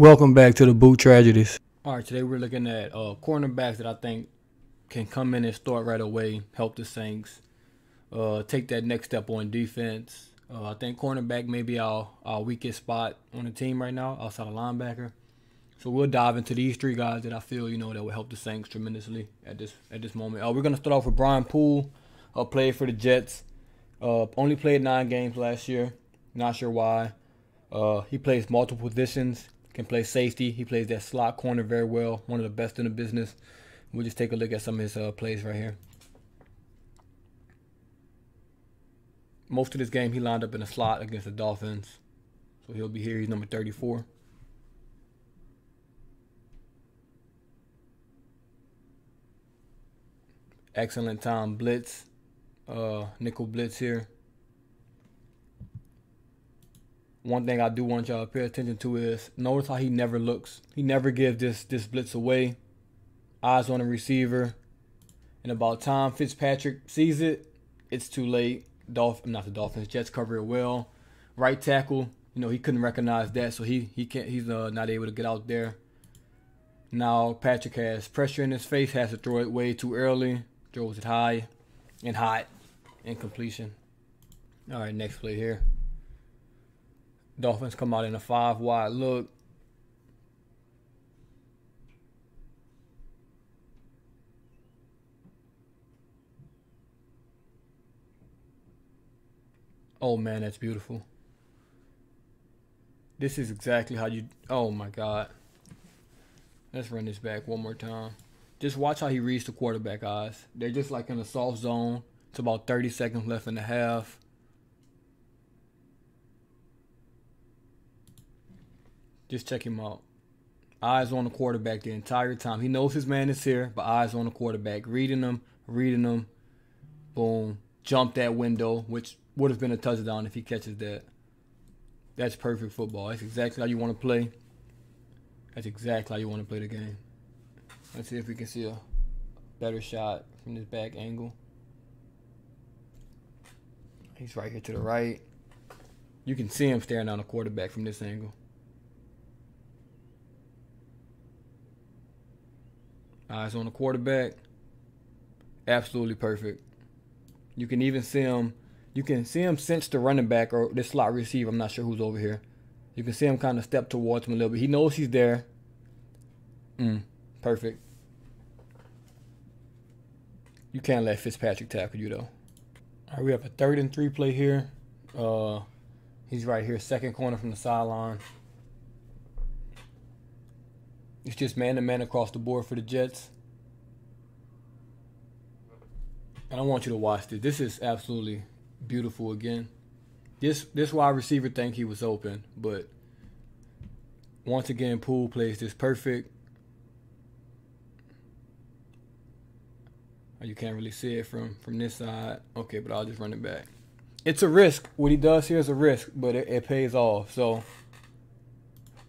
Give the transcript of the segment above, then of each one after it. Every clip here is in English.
Welcome back to the Boot Tragedies. All right, today we're looking at cornerbacks that I think can come in and start right away, help the Saints, take that next step on defense. I think cornerback may be our weakest spot on the team right now, outside of linebacker. So we'll dive into these three guys that I feel that will help the Saints tremendously at this moment. We're gonna start off with Brian Poole, played for the Jets. Only played 9 games last year. Not sure why. He plays multiple positions. Can play safety. He plays that slot corner very well. One of the best in the business. We'll just take a look at some of his plays right here. Most of this game, he lined up in the slot against the Dolphins. So he'll be here. He's number 34. Excellent time blitz. Nickel blitz here. One thing I do want y'all to pay attention to is notice how he never looks. He never gives this blitz away. Eyes on the receiver. And about time Fitzpatrick sees it, it's too late. Not the Dolphins. Jets cover it well. Right tackle, he couldn't recognize that, so he's not able to get out there. Now Patrick has pressure in his face, has to throw it way too early. Throws it high and hot. Incompletion. All right, next play here. Dolphins come out in a 5-wide look. Oh man, that's beautiful. This is exactly how you... Oh my God. Let's run this back one more time. Just watch how he reads the quarterback eyes. They're just like in a soft zone. It's about 30 seconds left in the half. Just check him out. Eyes on the quarterback the entire time. He knows his man is here, but eyes on the quarterback. Reading him. Boom. Jump that window, which would have been a touchdown if he catches that. That's perfect football. That's exactly how you want to play. That's exactly how you want to play the game. Let's see if we can see a better shot from this back angle. He's right here to the right. You can see him staring down the quarterback from this angle. Eyes on the quarterback. Absolutely perfect. You can even see him. You can see him sense the running back or the slot receiver. I'm not sure who's over here. You can see him kind of step towards him a little bit. He knows he's there. Perfect. You can't let Fitzpatrick tackle you though. All right, we have a 3rd and 3 play here. He's right here, second corner from the sideline. It's just man-to-man across the board for the Jets. And I want you to watch this. This is absolutely beautiful again. This wide receiver think he was open, but once again, Poole plays this perfect. You can't really see it from this side. Okay, but I'll just run it back. It's a risk. What he does here is a risk, but it pays off. So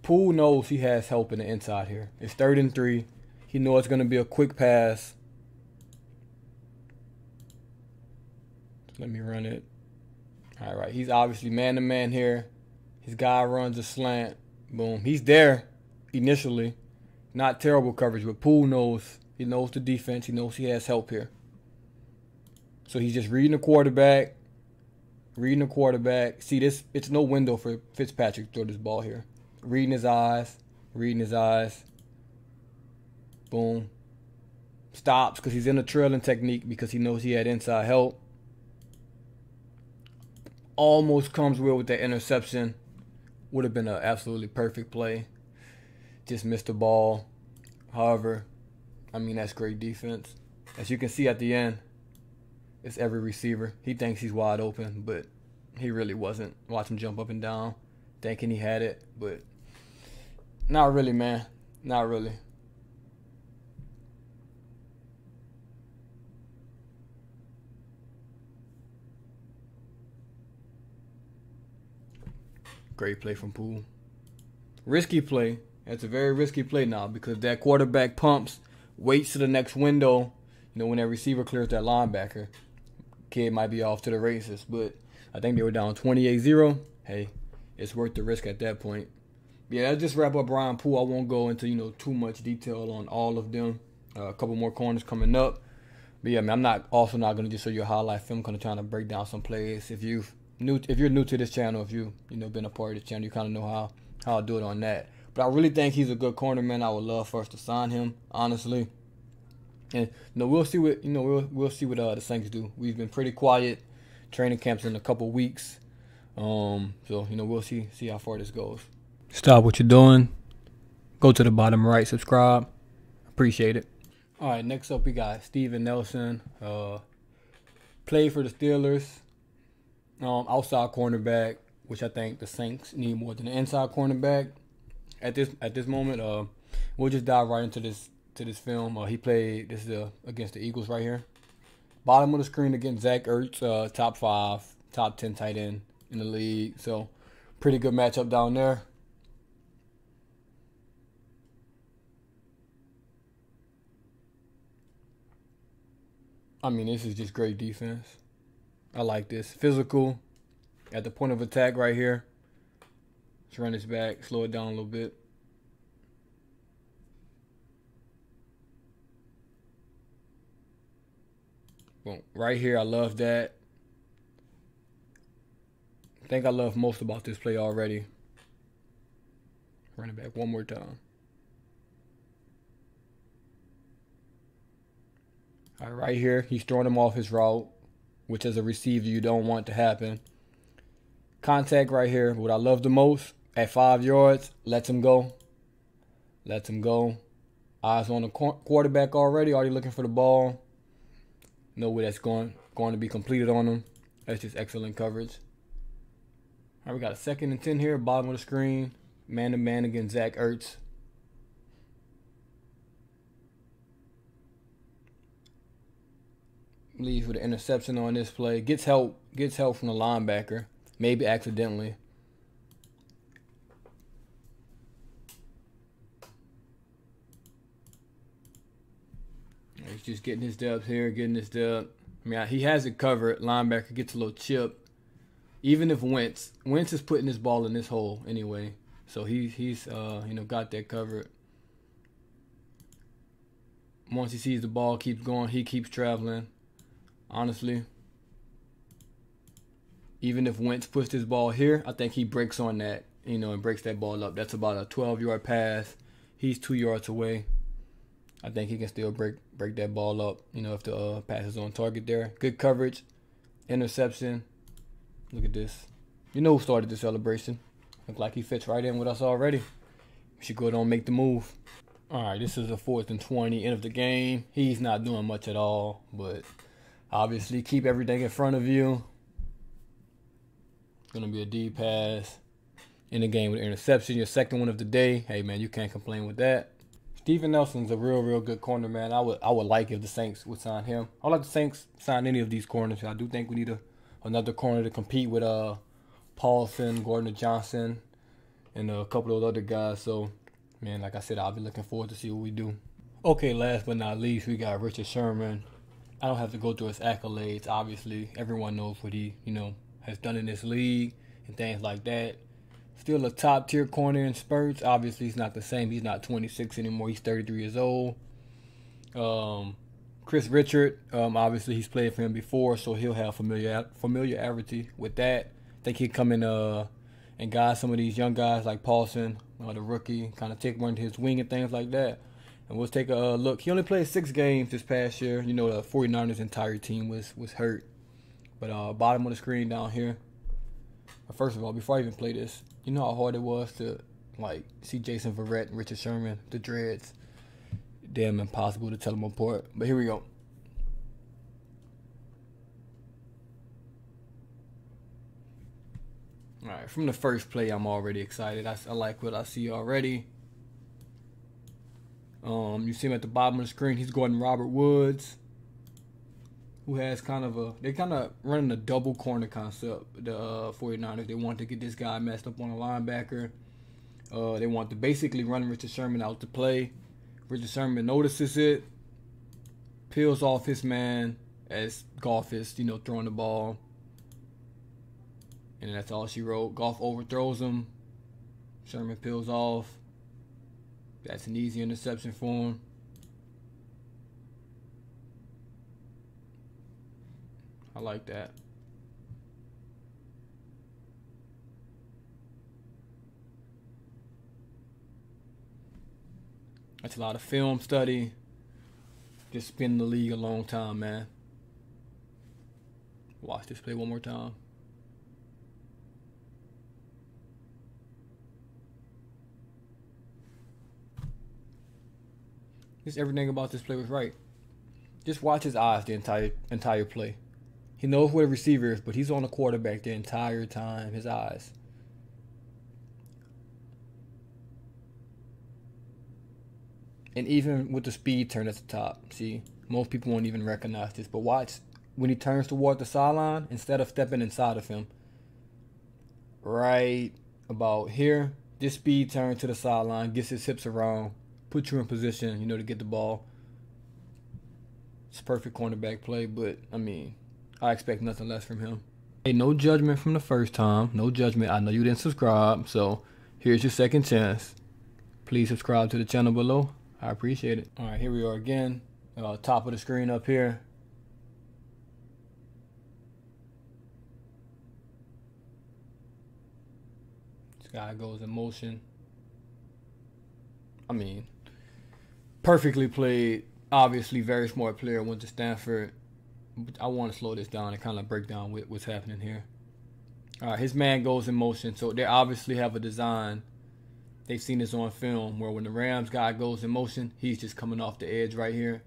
Poole knows he has help in the inside here. It's 3rd and 3. He knows it's going to be a quick pass. Let me run it. All right, he's obviously man-to-man here. His guy runs a slant. Boom. He's there initially. Not terrible coverage, but Poole knows. He knows the defense. He knows he has help here. So he's just reading the quarterback. See, it's no window for Fitzpatrick to throw this ball here. Reading his eyes. Boom. Stops because he's in a trailing technique because he knows he had inside help. Almost comes away with that interception. Would have been an absolutely perfect play. Just missed the ball. However, that's great defense. As you can see at the end, it's every receiver. He thinks he's wide open, but he really wasn't. Watch him jump up and down, thinking he had it, but not really, man. Not really. Great play from Poole. Risky play. That's a very risky play now because that quarterback pumps, waits to the next window. When that receiver clears that linebacker, kid might be off to the races. But I think they were down 28-0. Hey, it's worth the risk at that point. yeah, let's just wrap up Brian Poole. I won't go into too much detail on all of them. A couple more corners coming up. But yeah, man, I'm not gonna just show you a highlight film. I'm gonna try to break down some plays. If you're new to this channel, if you been a part of this channel, you kind of know how I do it on that. But I really think he's a good corner, man. I would love for us to sign him, honestly. And we'll see what we'll see what the Saints do. We've been pretty quiet. Training camps in a couple weeks. So we'll see how far this goes. Stop what you're doing. Go to the bottom right, subscribe. Appreciate it. All right, next up we got Steven Nelson. Played for the Steelers. Outside cornerback, which I think the Saints need more than an inside cornerback at this moment. We'll just dive right into this film. He played against the Eagles right here. Bottom of the screen against Zach Ertz, top 5, top 10 tight end in the league. So pretty good matchup down there. I mean, this is just great defense. I like this. Physical at the point of attack right here. Let's run this back, slow it down a little bit. Boom. Right here, I love that. I think I love most about this play already. Run it back one more time. All right, here, he's throwing him off his route, which as a receiver you don't want to happen. Contact right here. What I love the most, at 5 yards, lets him go. Lets him go. Eyes on the quarterback already looking for the ball. Know where that's going to be completed on him. That's just excellent coverage. All right, we got a 2nd and 10 here, bottom of the screen. Man-to-man against Zach Ertz. Leaves with an interception on this play. Gets help from the linebacker, maybe accidentally. He's just getting his depth here, getting his depth. I mean, he has it covered. Linebacker gets a little chip. Even if Wentz is putting his ball in this hole anyway, so he's got that covered. Once he sees the ball keeps going, he keeps traveling. Honestly, even if Wentz puts his ball here, I think he breaks on that, and breaks that ball up. That's about a 12-yard pass. He's 2 yards away. I think he can still break that ball up, if the pass is on target there. Good coverage, interception. Look at this. Who started the celebration. Look like he fits right in with us already. We should go ahead and make the move. All right, this is a 4th and 20, end of the game. He's not doing much at all, but obviously keep everything in front of you. It's going to be a D pass. In the game with an interception, your 2nd one of the day. Hey, man, you can't complain with that. Steven Nelson's a real good corner, man. I would like if the Saints would sign him. I would like the Saints sign any of these corners. I do think we need another corner to compete with Paulson, Gardner-Johnson, and a couple of those other guys. So, man, like I said, I'll be looking forward to see what we do. Okay, last but not least, we got Richard Sherman. I don't have to go through his accolades. Obviously, everyone knows what he, has done in this league and things like that. Still a top-tier corner in spurts. Obviously, he's not the same. He's not 26 anymore. He's 33 years old. Chris Richard, obviously, he's played for him before, so he'll have familiarity with that. I think he'd come in and guide some of these young guys like Paulson, the rookie, kind of take one to his wing and things like that. And we'll take a look. He only played 6 games this past year. The 49ers' entire team was hurt. But bottom of the screen down here. First of all, before I even play this, you know how hard it was to see Jason Verrett and Richard Sherman, the dreads. Damn impossible to tell them apart. But here we go. All right, from the first play, I'm already excited. I like what I see already. You see him at the bottom of the screen. He's guarding Robert Woods, who has they're kind of running a double corner concept, the 49ers. They want to get this guy messed up on a linebacker. They want to basically run Richard Sherman out to play. Richard Sherman notices it, peels off his man as Goff is, throwing the ball. And that's all she wrote. Goff overthrows him. Sherman peels off. That's an easy interception for him. I like that. That's a lot of film study. Just been in the league a long time, man. Watch this play one more time. Just everything about this play was right. Just watch his eyes the entire play. He knows where the receiver is, but he's on the quarterback the entire time. His eyes. And even with the speed turn at the top, see, most people won't even recognize this. But watch when he turns toward the sideline, instead of stepping inside of him, right about here, this speed turn to the sideline, gets his hips around, puts you in position, you know, to get the ball. It's a perfect cornerback play, but I mean, I expect nothing less from him. Hey, no judgment from the first time. No judgment. I know you didn't subscribe, so here's your second chance. Please subscribe to the channel below. I appreciate it. All right, here we are again. Top of the screen up here. This guy goes in motion. I mean, perfectly played. Obviously, very smart player. Went to Stanford. I want to slow this down and kind of break down what's happening here. All right, his man goes in motion. So they obviously have a design. They've seen this on film where when the Rams guy goes in motion, he's just coming off the edge right here.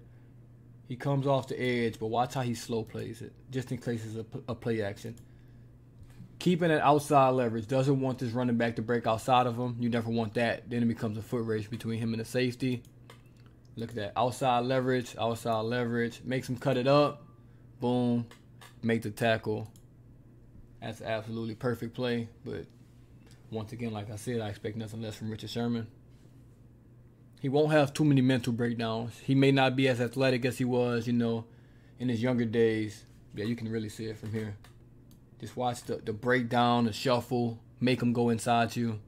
He comes off the edge, but watch how he slow plays it, just in case it's a play action. Keeping that outside leverage. Doesn't want this running back to break outside of him. You never want that. Then it becomes a foot race between him and the safety. Look at that. Outside leverage. Outside leverage. Makes him cut it up. Boom. Make the tackle. That's an absolutely perfect play, but once again, like I said, I expect nothing less from Richard Sherman. He won't have too many mental breakdowns. He may not be as athletic as he was, you know, in his younger days. Yeah, you can really see it from here. Just watch the breakdown, the shuffle, make him go inside you.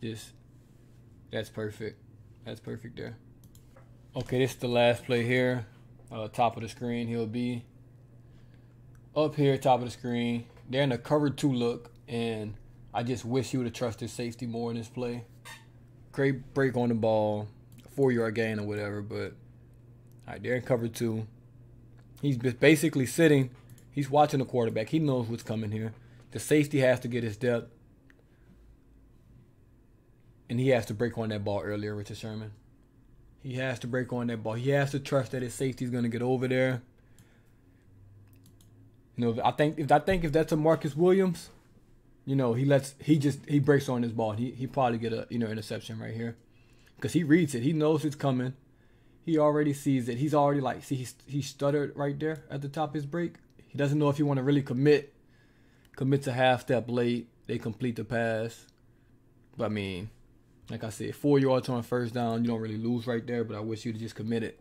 That's perfect. That's perfect there. Okay, this is the last play here. Top of the screen, he'll be up here, top of the screen. They're in a cover 2 look, and I just wish he would have trusted safety more in this play. Great break on the ball, 4-yard gain or whatever, but all right, they're in cover 2. He's basically sitting. He's watching the quarterback. He knows what's coming here. The safety has to get his depth, and he has to break on that ball earlier, Richard Sherman. He has to break on that ball. He has to trust that his safety is going to get over there. You know, I think if that's a Marcus Williams, you know, he breaks on his ball. He probably get a interception right here, because he reads it. He knows it's coming. He already sees it. He's already like, see, he stuttered right there at the top of his break. He doesn't know if he want to really commit to half step late. They complete the pass. But I mean, like I said, 4 yards on first down, you don't really lose right there. But I wish you'd just committed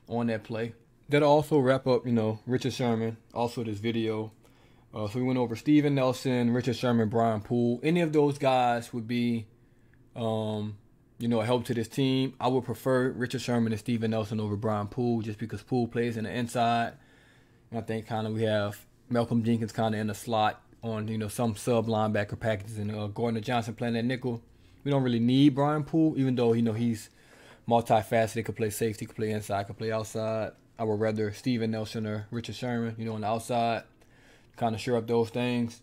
on that play. That'll also wrap up, you know, Richard Sherman. Also this video. So we went over Steven Nelson, Richard Sherman, Brian Poole. Any of those guys would be, you know, a help to this team. I would prefer Richard Sherman and Steven Nelson over Brian Poole, just because Poole plays in the inside. And I think kind of we have Malcolm Jenkins kind of in the slot on, you know, some sub linebacker packages, and Gardner Johnson playing that nickel. We don't really need Brian Poole, even though, you know, he's multifaceted. Could play safety, could play inside, could play outside. I would rather Steven Nelson or Richard Sherman, you know, on the outside. Kind of shore up those things.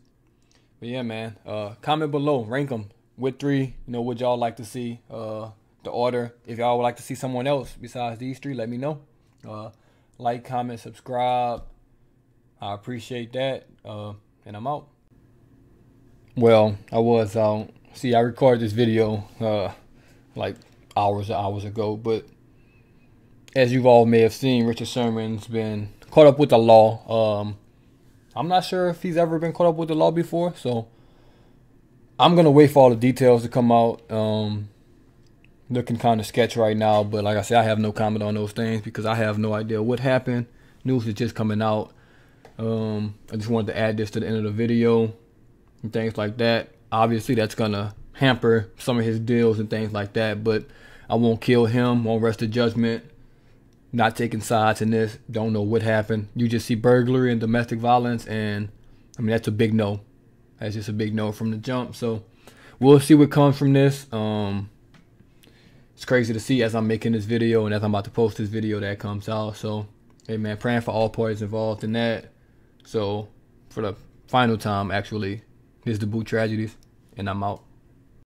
But yeah, man, comment below, rank them with 3. You know, what y'all like to see, the order. If y'all would like to see someone else besides these 3, let me know. Like, comment, subscribe. I appreciate that. And I'm out. Well, I was out. See, I recorded this video like hours ago, but as you all may have seen, Richard Sherman's been caught up with the law. I'm not sure if he's ever been caught up with the law before, so I'm going to wait for all the details to come out. Looking kind of sketch right now, but like I said, I have no comment on those things because I have no idea what happened. News is just coming out. I just wanted to add this to the end of the video and things like that. Obviously, that's going to hamper some of his deals and things like that. But I won't kill him, won't rest the judgment, not taking sides in this. Don't know what happened. You just see burglary and domestic violence, and I mean, that's a big no. That's just a big no from the jump. So we'll see what comes from this. It's crazy to see as I'm making this video and as I'm about to post this video that comes out. So, hey man, praying for all parties involved in that. So for the final time, actually, this is the Boot Tragedies, and I'm out.